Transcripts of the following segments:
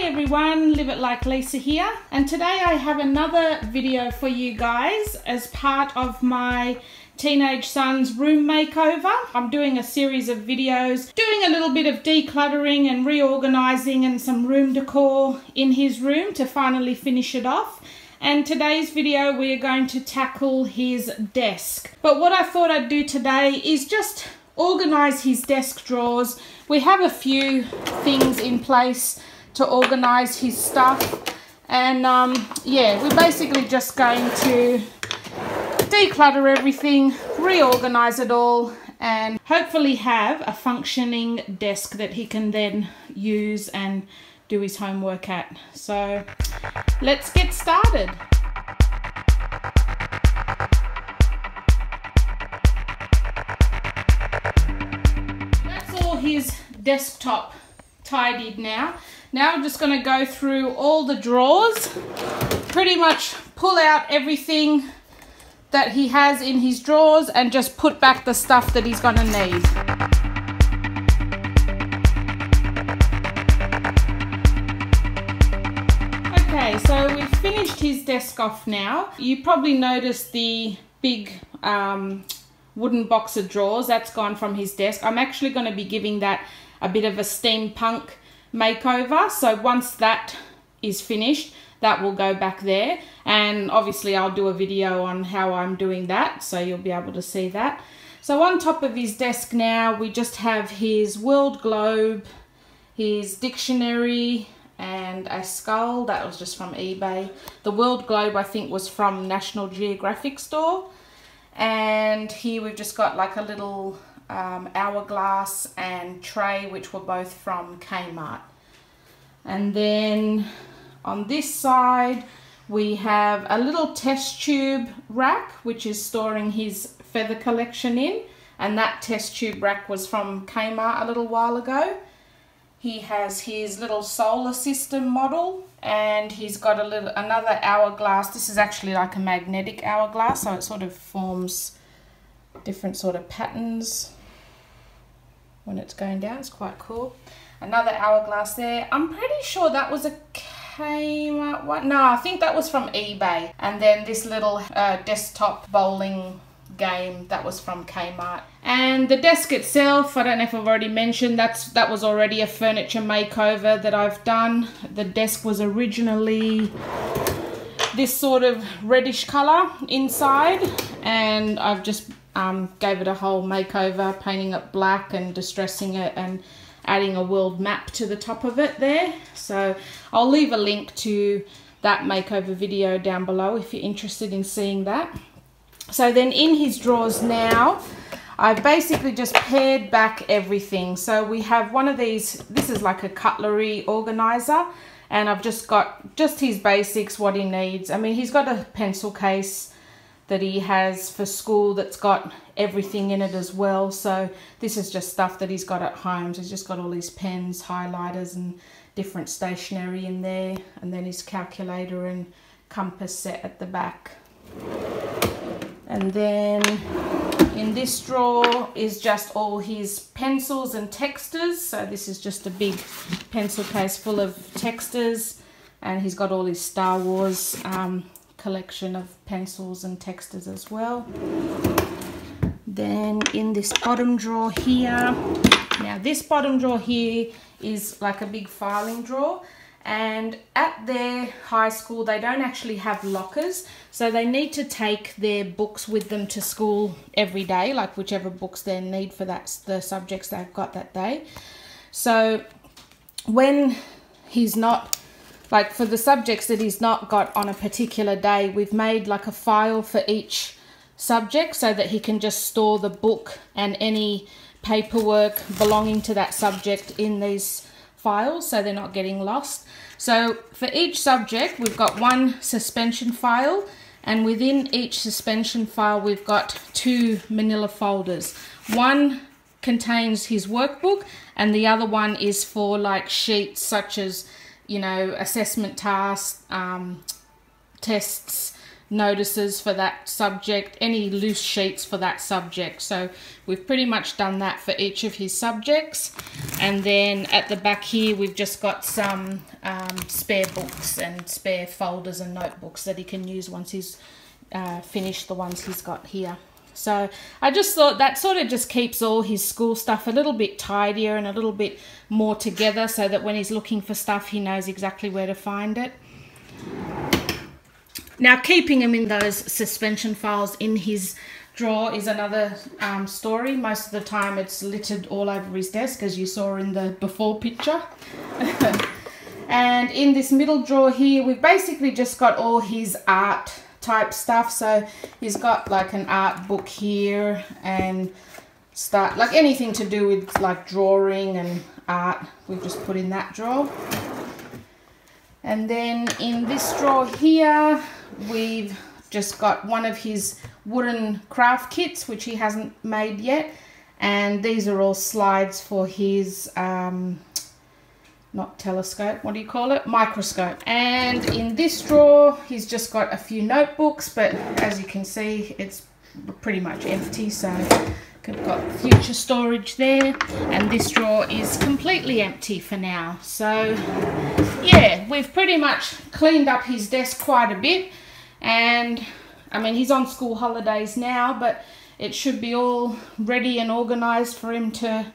Hey everyone, Live It Like Lisa here, and today I have another video for you guys as part of my teenage son's room makeover. I'm doing a series of videos doing a little bit of decluttering and reorganizing and some room decor in his room to finally finish it off. And today's video we are going to tackle his desk. But what I thought I'd do today is just organize his desk drawers. We have a few things in place to organize his stuff, and yeah, we're basically just going to declutter everything, reorganize it all, and hopefully have a functioning desk that he can then use and do his homework at. So let's get started. That's all his desktop tidied now. Now I'm just going to go through all the drawers, pretty much pull out everything that he has in his drawers and just put back the stuff that he's going to need. Okay, so we've finished his desk off now. You probably noticed the big wooden box of drawers that's gone from his desk. I'm actually going to be giving that a bit of a steampunk makeover, so once that is finished that will go back there, and obviously I'll do a video on how I'm doing that, so you'll be able to see that. So on top of his desk now we just have his world globe, his dictionary, and a skull that was just from eBay. The world globe I think was from National Geographic store, and here we've just got like a little hourglass and tray, which were both from Kmart. And then on this side we have a little test tube rack which is storing his feather collection in, and that test tube rack was from Kmart a little while ago. He has his little solar system model, and he's got another hourglass. This is actually like a magnetic hourglass, so it sort of forms different sort of patterns when it's going down. It's quite cool. Another hourglass there. I'm pretty sure that was a Kmart one. No, I think that was from eBay. And then this little desktop bowling game, that was from Kmart. And the desk itself, I don't know if I've already mentioned, that was already a furniture makeover that I've done. The desk was originally this sort of reddish color inside, and I've just gave it a whole makeover, painting it black and distressing it and adding a world map to the top of it there. So I'll leave a link to that makeover video down below if you're interested in seeing that. So then in his drawers now, I basically just pared back everything. So we have one of these, this is like a cutlery organizer, and I've just got just his basics, what he needs. I mean, he's got a pencil case that he has for school that's got everything in it as well. So this is just stuff that he's got at home. So he's just got all his pens, highlighters and different stationery in there, and then his calculator and compass set at the back. And then in this drawer is just all his pencils and texters. So this is just a big pencil case full of texters, and he's got all his Star Wars collection of pencils and texters as well. Then in this bottom drawer here, now this bottom drawer here is like a big filing drawer, and at their high school they don't actually have lockers, so they need to take their books with them to school every day, like whichever books they need for the subjects they've got that day. So when he's not, like for the subjects that he's not got on a particular day, we've made like a file for each subject so that he can just store the book and any paperwork belonging to that subject in these files so they're not getting lost. So for each subject we've got one suspension file, and within each suspension file we've got two manila folders. One contains his workbook and the other one is for like sheets such as, you know, assessment tasks, tests, notices for that subject, any loose sheets for that subject. So we've pretty much done that for each of his subjects. And then at the back here, we've just got some spare books and spare folders and notebooks that he can use once he's finished the ones he's got here. So I just thought that sort of just keeps all his school stuff a little bit tidier and a little bit more together, so that when he's looking for stuff, he knows exactly where to find it. Now, keeping him in those suspension files in his drawer is another story. Most of the time it's littered all over his desk, as you saw in the before picture. And in this middle drawer here, we've basically just got all his art type stuff. So he's got like an art book here, and like anything to do with like drawing and art, we've just put in that drawer. And then in this drawer here, we've just got one of his wooden craft kits, which he hasn't made yet. And these are all slides for his, not telescope, what do you call it? Microscope. And in this drawer, he's just got a few notebooks, but as you can see, it's pretty much empty. So we've got future storage there. And this drawer is completely empty for now. So yeah, we've pretty much cleaned up his desk quite a bit. And I mean, he's on school holidays now, but it should be all ready and organized for him to,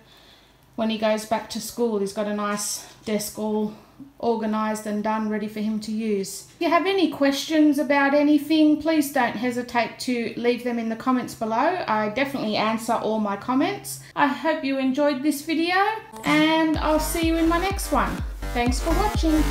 when he goes back to school, he's got a nice desk all organized and done, ready for him to use. If you have any questions about anything, please don't hesitate to leave them in the comments below. I definitely answer all my comments. I hope you enjoyed this video, and I'll see you in my next one. Thanks for watching.